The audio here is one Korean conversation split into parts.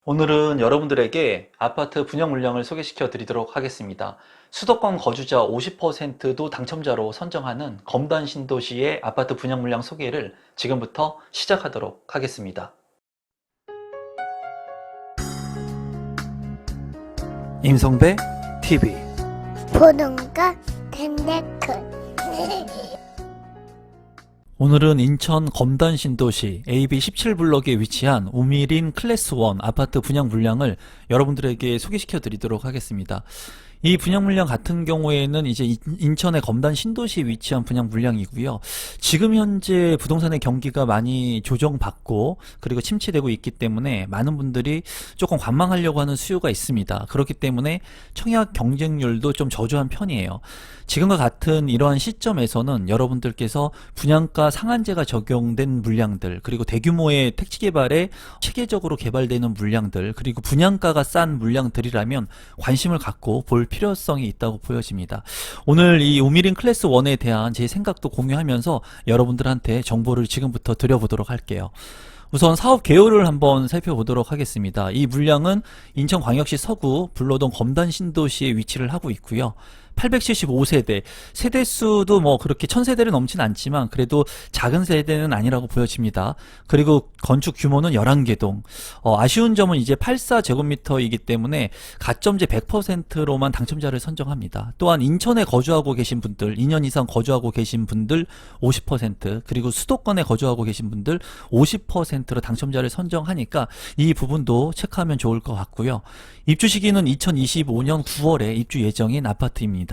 오늘은 여러분들에게 아파트 분양 물량을 소개시켜 드리도록 하겠습니다. 수도권 거주자 50%도 당첨자로 선정하는 검단 신도시의 아파트 분양 물량 소개를 지금부터 시작하도록 하겠습니다. 임성배 TV 보는 거 댄데크 오늘은 인천 검단 신도시 AB 17블럭에 위치한 우미린 클래스 1 아파트 분양 물량을 여러분들에게 소개시켜 드리도록 하겠습니다. 이 분양 물량 같은 경우에는 이제 인천의 검단 신도시에 위치한 분양 물량이고요. 지금 현재 부동산의 경기가 많이 조정받고 그리고 침체되고 있기 때문에 많은 분들이 조금 관망하려고 하는 수요가 있습니다. 그렇기 때문에 청약 경쟁률도 좀 저조한 편이에요. 지금과 같은 이러한 시점에서는 여러분들께서 분양가 상한제가 적용된 물량들, 그리고 대규모의 택지 개발에 체계적으로 개발되는 물량들, 그리고 분양가가 싼 물량들이라면 관심을 갖고 볼 필요성이 있다고 보여집니다. 오늘 이 우미린 클래스 1에 대한 제 생각도 공유하면서 여러분들한테 정보를 지금부터 드려보도록 할게요. 우선 사업 개요를 한번 살펴보도록 하겠습니다. 이 물량은 인천광역시 서구 불로동 검단 신도시에 위치를 하고 있고요. 875세대, 세대수도 뭐 그렇게 1000세대를 넘진 않지만 그래도 작은 세대는 아니라고 보여집니다. 그리고 건축 규모는 11개 동. 아쉬운 점은 이제 84제곱미터이기 때문에 가점제 100%로만 당첨자를 선정합니다. 또한 인천에 거주하고 계신 분들, 2년 이상 거주하고 계신 분들 50%, 그리고 수도권에 거주하고 계신 분들 50%로 당첨자를 선정하니까 이 부분도 체크하면 좋을 것 같고요. 입주 시기는 2025년 9월에 입주 예정인 아파트입니다.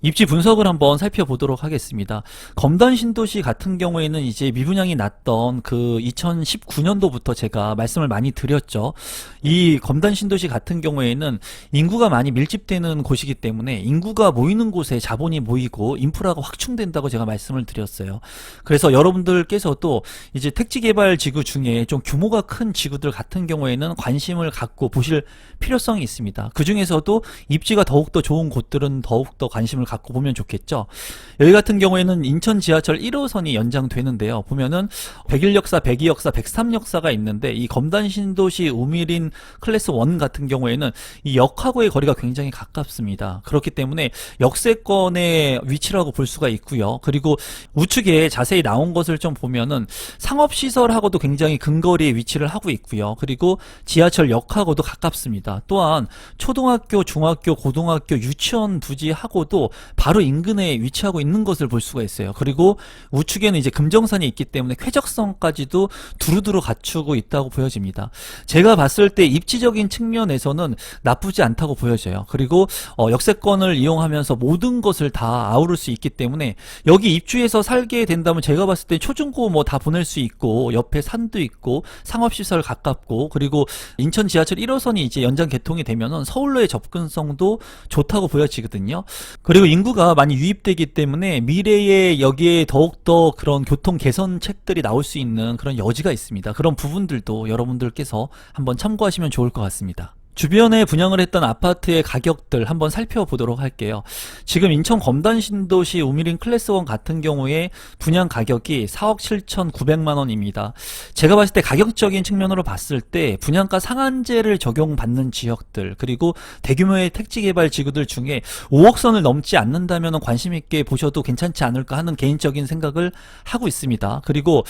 입지 분석을 한번 살펴보도록 하겠습니다. 검단 신도시 같은 경우에는 이제 미분양이 났던 그 2019년도부터 제가 말씀을 많이 드렸죠. 이 검단 신도시 같은 경우에는 인구가 많이 밀집되는 곳이기 때문에 인구가 모이는 곳에 자본이 모이고 인프라가 확충된다고 제가 말씀을 드렸어요. 그래서 여러분들께서도 이제 택지 개발 지구 중에 좀 규모가 큰 지구들 같은 경우에는 관심을 갖고 보실 필요성이 있습니다. 그 중에서도 입지가 더욱더 좋은 곳들은 더욱더 관심을 갖고 보면 좋겠죠. 여기 같은 경우에는 인천 지하철 1호선이 연장되는데요. 보면은 101 역사, 102 역사, 103 역사가 있는데 이 검단 신도시 우미린 클래스 1 같은 경우에는 이 역하고의 거리가 굉장히 가깝습니다. 그렇기 때문에 역세권의 위치라고 볼 수가 있고요. 그리고 우측에 자세히 나온 것을 좀 보면은 상업시설하고도 굉장히 근거리에 위치를 하고 있고요. 그리고 지하철 역하고도 가깝습니다. 또한 초등학교, 중학교, 고등학교, 유치원 부지하고도 바로 인근에 위치하고 있는 것을 볼 수가 있어요. 그리고 우측에는 이제 금정산이 있기 때문에 쾌적성까지도 두루두루 갖추고 있다고 보여집니다. 제가 봤을 때 입지적인 측면에서는 나쁘지 않다고 보여져요. 그리고 역세권을 이용하면서 모든 것을 다 아우를 수 있기 때문에 여기 입주해서 살게 된다면 제가 봤을 때 초중고 뭐 다 보낼 수 있고 옆에 산도 있고 상업시설 가깝고 그리고 인천 지하철 1호선이 이제 연장 개통이 되면은 서울로의 접근성도 좋다고 보여지거든요. 그리고 인구가 많이 유입되기 때문에 미래에 여기에 더욱더 그런 교통 개선책들이 나올 수 있는 그런 여지가 있습니다. 그런 부분들도 여러분들께서 한번 참고하시면 좋을 것 같습니다. 주변에 분양을 했던 아파트의 가격들 한번 살펴보도록 할게요. 지금 인천 검단 신도시 우미린 클래스 1 같은 경우에 분양 가격이 4억 7,900만 원입니다. 제가 봤을 때 가격적인 측면으로 봤을 때 분양가 상한제를 적용받는 지역들 그리고 대규모의 택지 개발 지구들 중에 5억 선을 넘지 않는다면 관심 있게 보셔도 괜찮지 않을까 하는 개인적인 생각을 하고 있습니다. 그리고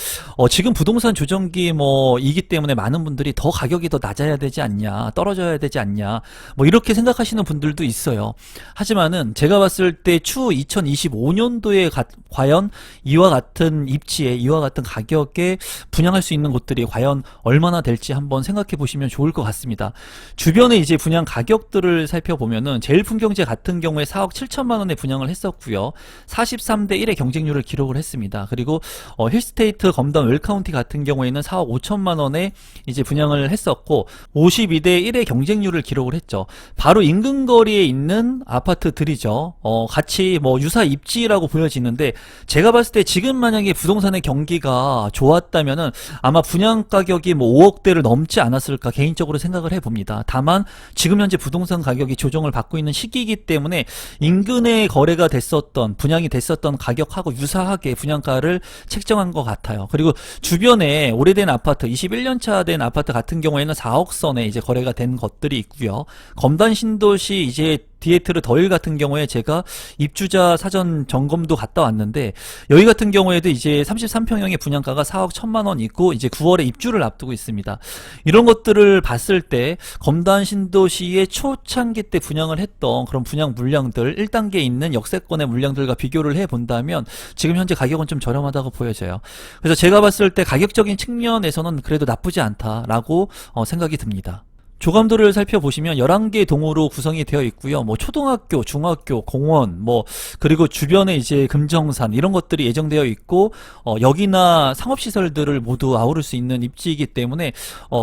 지금 부동산 조정기 이기 때문에 많은 분들이 더 가격이 더 낮아야 되지 않냐, 떨어져야 되지 않냐 뭐 이렇게 생각하시는 분들도 있어요. 하지만은 제가 봤을 때 추후 2025년도에 과연 이와 같은 입지에 이와 같은 가격에 분양할 수 있는 곳들이 과연 얼마나 될지 한번 생각해 보시면 좋을 것 같습니다. 주변에 이제 분양 가격들을 살펴보면은 제일풍경제 같은 경우에 4억 7천만 원에 분양을 했었고요. 43대 1의 경쟁률을 기록을 했습니다. 그리고 힐스테이트 검단 웰카운티 같은 경우에는 4억 5천만 원에 이제 분양을 했었고 52대 1의 경쟁률 경쟁률을 기록을 했죠. 바로 인근 거리에 있는 아파트들이죠. 같이 뭐 유사 입지라고 보여지는데, 제가 봤을 때 지금 만약에 부동산의 경기가 좋았다면은 아마 분양 가격이 뭐 5억대를 넘지 않았을까 개인적으로 생각을 해봅니다. 다만 지금 현재 부동산 가격이 조정을 받고 있는 시기이기 때문에 인근에 거래가 됐었던, 분양이 됐었던 가격하고 유사하게 분양가를 책정한 것 같아요. 그리고 주변에 오래된 아파트, 21년차 된 아파트 같은 경우에는 4억 선에 이제 거래가 된 것들이 있고요. 검단 신도시 이제 디에트르 더일 같은 경우에 제가 입주자 사전 점검도 갔다 왔는데, 여기 같은 경우에도 이제 33평형의 분양가가 4억 1천만 원 있고 이제 9월에 입주를 앞두고 있습니다. 이런 것들을 봤을 때 검단 신도시의 초창기 때 분양을 했던 그런 분양 물량들, 1단계에 있는 역세권의 물량들과 비교를 해본다면 지금 현재 가격은 좀 저렴하다고 보여져요. 그래서 제가 봤을 때 가격적인 측면에서는 그래도 나쁘지 않다라고 생각이 듭니다. 조감도를 살펴보시면 11개 동으로 구성이 되어 있고요. 뭐 초등학교, 중학교, 공원, 뭐 그리고 주변에 이제 금정산 이런 것들이 예정되어 있고, 역이나 상업시설들을 모두 아우를 수 있는 입지이기 때문에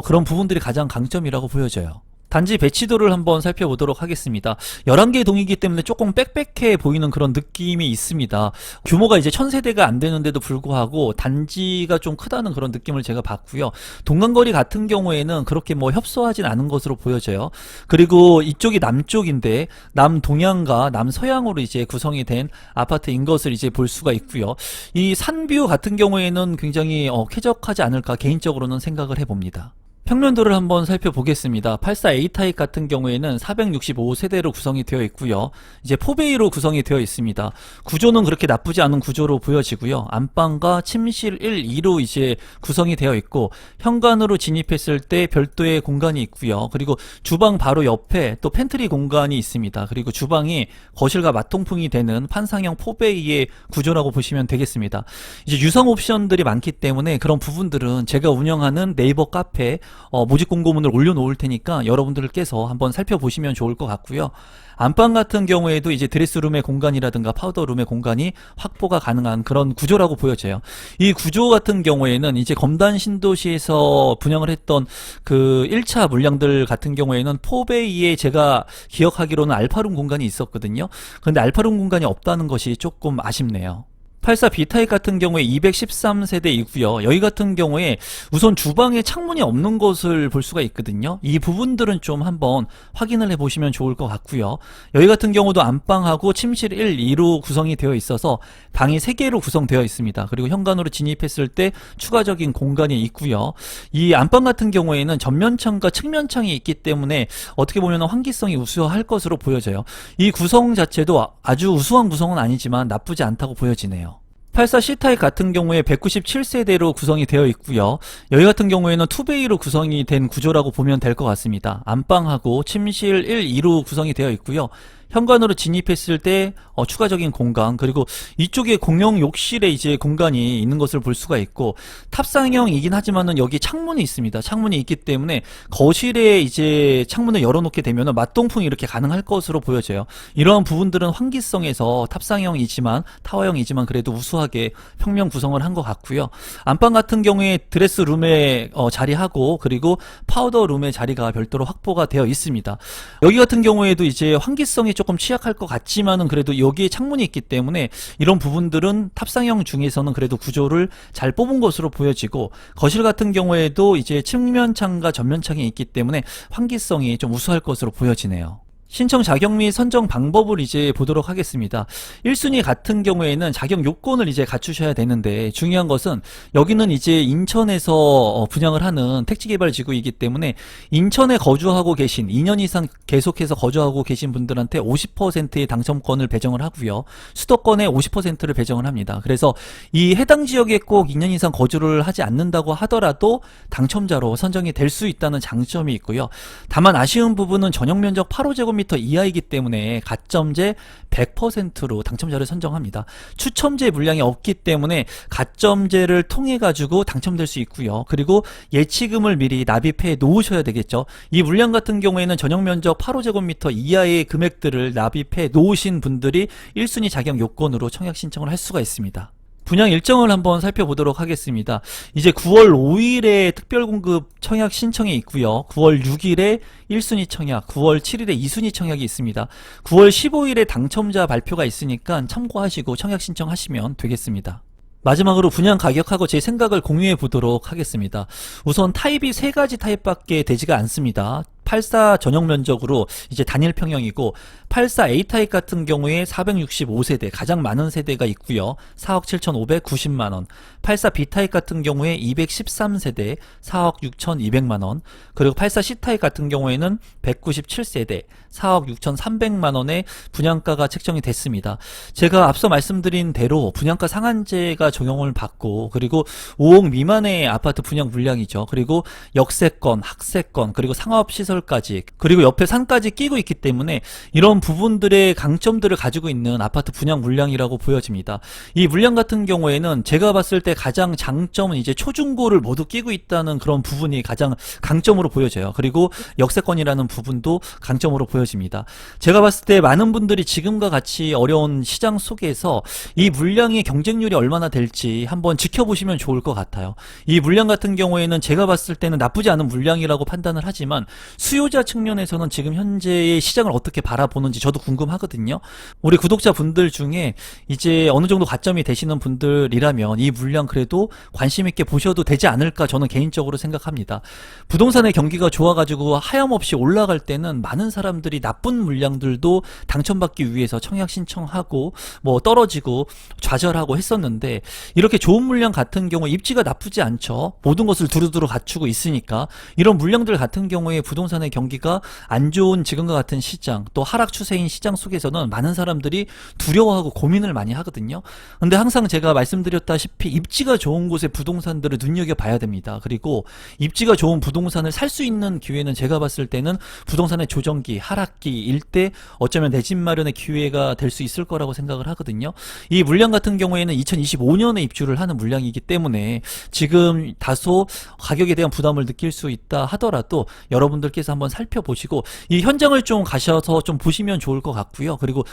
그런 부분들이 가장 강점이라고 보여져요. 단지 배치도를 한번 살펴보도록 하겠습니다. 11개 동이기 때문에 조금 빽빽해 보이는 그런 느낌이 있습니다. 규모가 이제 1000세대가 안 되는데도 불구하고 단지가 좀 크다는 그런 느낌을 제가 받고요. 동간거리 같은 경우에는 그렇게 뭐 협소하진 않은 것으로 보여져요. 그리고 이쪽이 남쪽인데 남동향과 남서향으로 이제 구성이 된 아파트인 것을 이제 볼 수가 있고요. 이 산뷰 같은 경우에는 굉장히 쾌적하지 않을까 개인적으로는 생각을 해봅니다. 평면도를 한번 살펴보겠습니다. 84A 타입 같은 경우에는 465세대로 구성이 되어 있고요. 이제 4베이로 구성이 되어 있습니다. 구조는 그렇게 나쁘지 않은 구조로 보여지고요. 안방과 침실 1, 2로 이제 구성이 되어 있고, 현관으로 진입했을 때 별도의 공간이 있고요. 그리고 주방 바로 옆에 또 팬트리 공간이 있습니다. 그리고 주방이 거실과 맞통풍이 되는 판상형 4베이의 구조라고 보시면 되겠습니다. 이제 유성 옵션들이 많기 때문에 그런 부분들은 제가 운영하는 네이버 카페 모집 공고문을 올려놓을 테니까 여러분들께서 한번 살펴보시면 좋을 것 같고요. 안방 같은 경우에도 이제 드레스룸의 공간이라든가 파우더룸의 공간이 확보가 가능한 그런 구조라고 보여져요. 이 구조 같은 경우에는 이제 검단 신도시에서 분양을 했던 그 1차 물량들 같은 경우에는 4베이에 제가 기억하기로는 알파룸 공간이 있었거든요. 그런데 알파룸 공간이 없다는 것이 조금 아쉽네요. 84B 타입 같은 경우에 213세대이고요. 여기 같은 경우에 우선 주방에 창문이 없는 것을 볼 수가 있거든요. 이 부분들은 좀 한번 확인을 해보시면 좋을 것 같고요. 여기 같은 경우도 안방하고 침실 1, 2로 구성이 되어 있어서 방이 3개로 구성되어 있습니다. 그리고 현관으로 진입했을 때 추가적인 공간이 있고요. 이 안방 같은 경우에는 전면창과 측면창이 있기 때문에 어떻게 보면 환기성이 우수할 것으로 보여져요. 이 구성 자체도 아주 우수한 구성은 아니지만 나쁘지 않다고 보여지네요. 84C 타입 같은 경우에 197세대로 구성이 되어 있고요. 여기 같은 경우에는 2베이로 구성이 된 구조라고 보면 될 것 같습니다. 안방하고 침실 1, 2로 구성이 되어 있고요. 현관으로 진입했을 때 추가적인 공간, 그리고 이쪽에 공용 욕실에 이제 공간이 있는 것을 볼 수가 있고, 탑상형이긴 하지만은 여기 창문이 있습니다. 창문이 있기 때문에 거실에 이제 창문을 열어놓게 되면은 맞동풍이 이렇게 가능할 것으로 보여져요. 이러한 부분들은 환기성에서 탑상형이지만 타워형이지만 그래도 우수하게 평면 구성을 한 것 같고요. 안방 같은 경우에 드레스룸에 자리하고, 그리고 파우더룸의 자리가 별도로 확보가 되어 있습니다. 여기 같은 경우에도 이제 환기성이 조금 취약할 것 같지만은 그래도 여기에 창문이 있기 때문에 이런 부분들은 탑상형 중에서는 그래도 구조를 잘 뽑은 것으로 보여지고, 거실 같은 경우에도 이제 측면창과 전면창이 있기 때문에 환기성이 좀 우수할 것으로 보여지네요. 신청 자격 및 선정 방법을 이제 보도록 하겠습니다. 1순위 같은 경우에는 자격 요건을 이제 갖추셔야 되는데, 중요한 것은 여기는 이제 인천에서 분양을 하는 택지개발지구이기 때문에 인천에 거주하고 계신 2년 이상 계속해서 거주하고 계신 분들한테 50%의 당첨권을 배정을 하고요. 수도권에 50%를 배정을 합니다. 그래서 이 해당 지역에 꼭 2년 이상 거주를 하지 않는다고 하더라도 당첨자로 선정이 될 수 있다는 장점이 있고요. 다만 아쉬운 부분은 전용면적 8호제곱미터 이하이기 때문에 가점제 100%로 당첨자를 선정합니다. 추첨제 물량이 없기 때문에 가점제를 통해 가지고 당첨될 수 있고요. 그리고 예치금을 미리 납입해 놓으셔야 되겠죠. 이 물량 같은 경우에는 전용면적 8호제곱미터 이하의 금액들을 납입해 놓으신 분들이 1순위 자격 요건으로 청약 신청을 할 수가 있습니다. 분양 일정을 한번 살펴보도록 하겠습니다. 이제 9월 5일에 특별공급 청약 신청이 있고요. 9월 6일에 1순위 청약, 9월 7일에 2순위 청약이 있습니다. 9월 15일에 당첨자 발표가 있으니까 참고하시고 청약 신청하시면 되겠습니다. 마지막으로 분양 가격하고 제 생각을 공유해 보도록 하겠습니다. 우선 타입이 3가지 타입밖에 되지가 않습니다. 84 전용 면적으로 이제 단일 평형이고 84A 타입 같은 경우에 465세대 가장 많은 세대가 있고요. 4억 7,590만원. 84B 타입 같은 경우에 213세대 4억 6,200만원. 그리고 84C 타입 같은 경우에는 197세대 4억 6,300만원의 분양가가 책정이 됐습니다. 제가 앞서 말씀드린 대로 분양가 상한제가 적용을 받고, 그리고 5억 미만의 아파트 분양 물량이죠. 그리고 역세권, 학세권, 그리고 상업시설까지, 그리고 옆에 산까지 끼고 있기 때문에 이런 부분들의 강점들을 가지고 있는 아파트 분양 물량이라고 보여집니다. 이 물량 같은 경우에는 제가 봤을 때 가장 장점은 이제 초중고를 모두 끼고 있다는 그런 부분이 가장 강점으로 보여져요. 그리고 역세권이라는 부분도 강점으로 보여집니다. 제가 봤을 때 많은 분들이 지금과 같이 어려운 시장 속에서 이 물량의 경쟁률이 얼마나 될지 한번 지켜보시면 좋을 것 같아요. 이 물량 같은 경우에는 제가 봤을 때는 나쁘지 않은 물량이라고 판단을 하지만 수요자 측면에서는 지금 현재의 시장을 어떻게 바라보는지 저도 궁금하거든요. 우리 구독자분들 중에 이제 어느 정도 가점이 되시는 분들이라면 이 물량 그래도 관심 있게 보셔도 되지 않을까 저는 개인적으로 생각합니다. 부동산의 경기가 좋아가지고 하염없이 올라갈 때는 많은 사람들이 나쁜 물량들도 당첨받기 위해서 청약 신청하고 뭐 떨어지고 좌절하고 했었는데, 이렇게 좋은 물량 같은 경우 입지가 나쁘지 않죠. 모든 것을 두루두루 갖추고 있으니까 이런 물량들 같은 경우에 부동산의 경기가 안 좋은 지금과 같은 시장, 또 하락 추세인 시장 속에서는 많은 사람들이 두려워하고 고민을 많이 하거든요. 근데 항상 제가 말씀드렸다시피 입지가 좋은 곳의 부동산들을 눈여겨봐야 됩니다. 그리고 입지가 좋은 부동산을 살 수 있는 기회는 제가 봤을 때는 부동산의 조정기, 하락기일 때 어쩌면 내 집 마련의 기회가 될 수 있을 거라고 생각을 하거든요. 이 물량 같은 경우에는 2025년에 입주를 하는 물량이기 때문에 지금 다소 가격에 대한 부담을 느낄 수 있다 하더라도 여러분들께서 한번 살펴보시고 이 현장을 좀 가셔서 좀 보시면 좋을 것 같고요. 그리고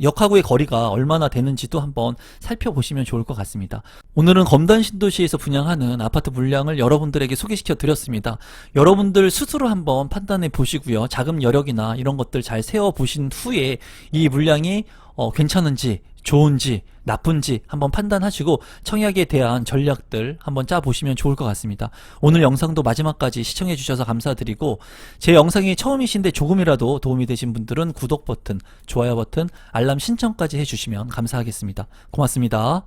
역하고의 거리가 얼마나 되는지도 한번 살펴보시면 좋을 것 같습니다. 오늘은 검단 신도시에서 분양하는 아파트 물량을 여러분들에게 소개시켜 드렸습니다. 여러분들 스스로 한번 판단해 보시고요. 자금 여력이나 이런 것들 잘 세워 보신 후에 이 물량이 괜찮은지 좋은지 나쁜지 한번 판단하시고 청약에 대한 전략들 한번 짜보시면 좋을 것 같습니다. 오늘 영상도 마지막까지 시청해 주셔서 감사드리고, 제 영상이 처음이신데 조금이라도 도움이 되신 분들은 구독 버튼, 좋아요 버튼, 알람 신청까지 해주시면 감사하겠습니다. 고맙습니다.